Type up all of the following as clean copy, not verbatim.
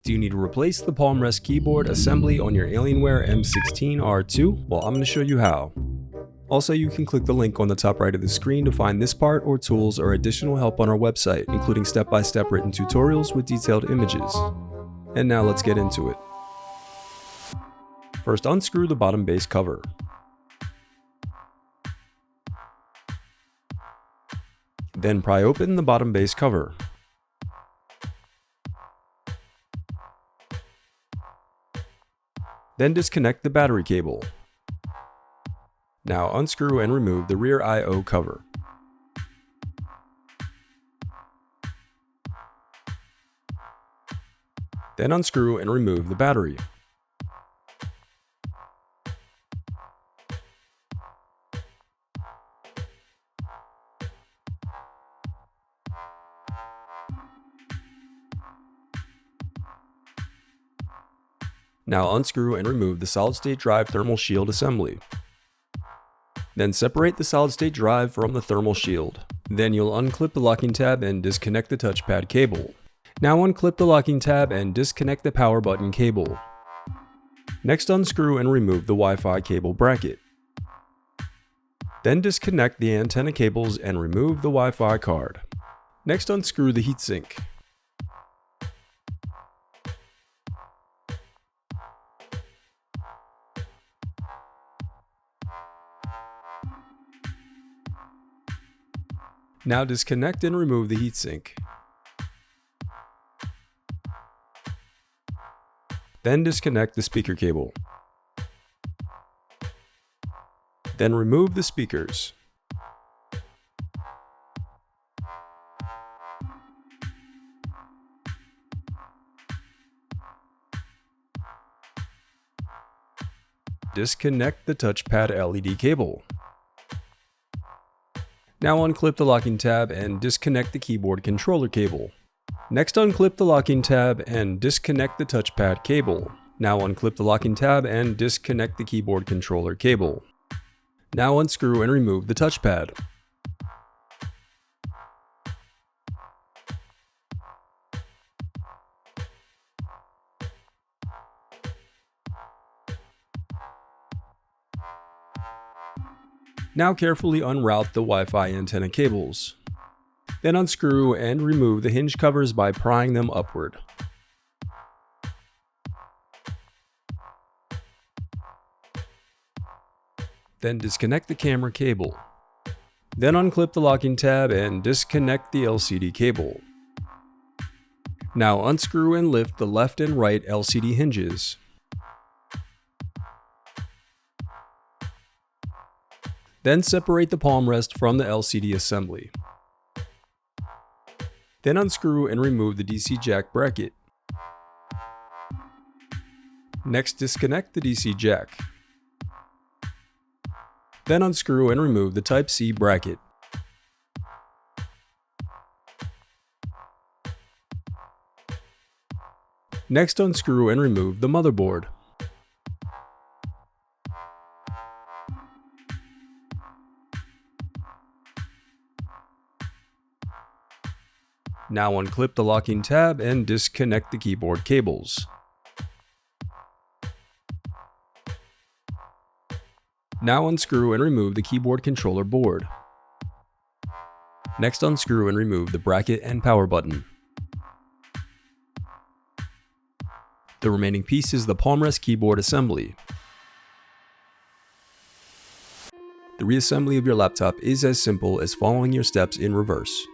Do you need to replace the Palmrest keyboard assembly on your Alienware M16 R2? Well, I'm going to show you how. Also, you can click the link on the top right of the screen to find this part or tools or additional help on our website, including step-by-step written tutorials with detailed images. And now let's get into it. First, unscrew the bottom base cover. Then pry open the bottom base cover. Then disconnect the battery cable. Now unscrew and remove the rear I/O cover. Then unscrew and remove the battery. Now unscrew and remove the solid-state drive thermal shield assembly. Then separate the solid-state drive from the thermal shield. Then you'll unclip the locking tab and disconnect the touchpad cable. Now unclip the locking tab and disconnect the power button cable. Next, unscrew and remove the Wi-Fi cable bracket. Then disconnect the antenna cables and remove the Wi-Fi card. Next, unscrew the heatsink. Now disconnect and remove the heatsink. Then disconnect the speaker cable. Then remove the speakers. Disconnect the touchpad LED cable. Now unclip the locking tab and disconnect the keyboard controller cable. Next, unclip the locking tab and disconnect the touchpad cable. Now unclip the locking tab and disconnect the keyboard controller cable. Now unscrew and remove the touchpad. Now carefully unroute the Wi-Fi antenna cables. Then unscrew and remove the hinge covers by prying them upward. Then disconnect the camera cable. Then unclip the locking tab and disconnect the LCD cable. Now unscrew and lift the left and right LCD hinges. Then separate the Palmrest from the LCD assembly. Then unscrew and remove the DC jack bracket. Next, disconnect the DC jack. Then unscrew and remove the Type-C bracket. Next, unscrew and remove the motherboard. Now unclip the locking tab and disconnect the keyboard cables. Now unscrew and remove the keyboard controller board. Next, unscrew and remove the bracket and power button. The remaining piece is the Palmrest keyboard assembly. The reassembly of your laptop is as simple as following your steps in reverse.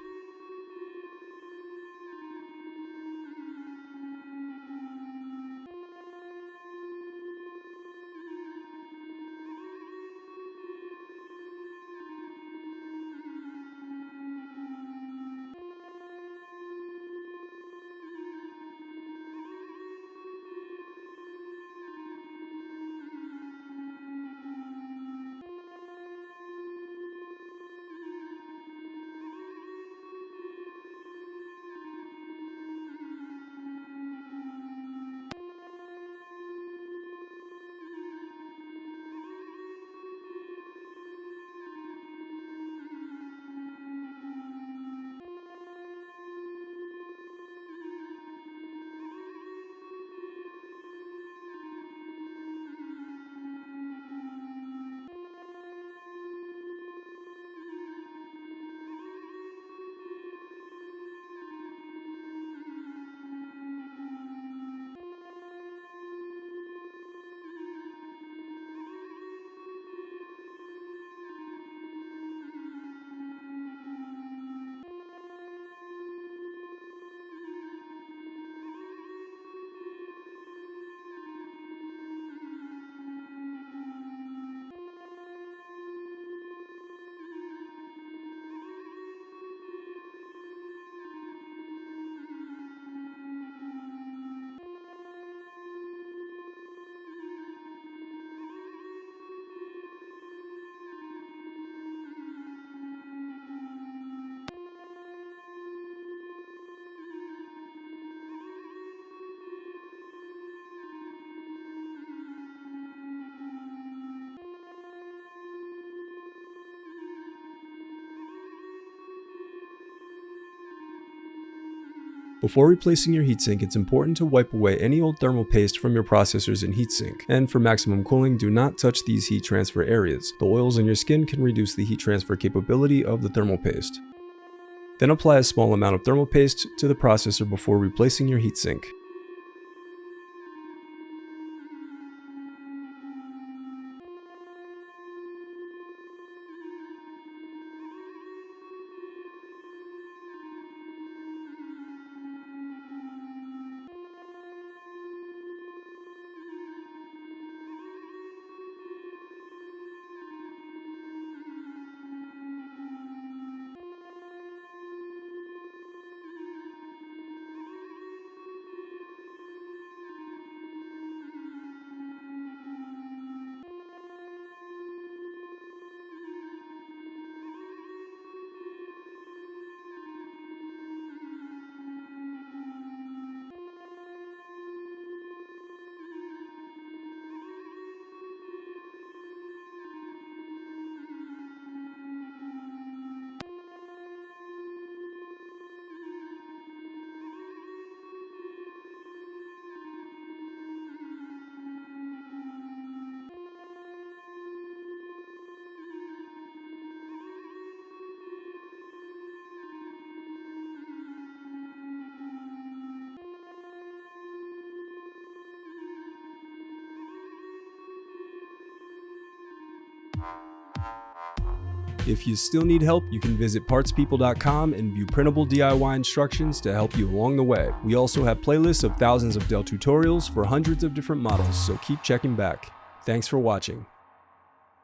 Before replacing your heatsink, it's important to wipe away any old thermal paste from your processors and heatsink. And for maximum cooling, do not touch these heat transfer areas. The oils in your skin can reduce the heat transfer capability of the thermal paste. Then apply a small amount of thermal paste to the processor before replacing your heatsink. If you still need help, you can visit partspeople.com and view printable DIY instructions to help you along the way. We also have playlists of thousands of Dell tutorials for hundreds of different models, so keep checking back. Thanks for watching.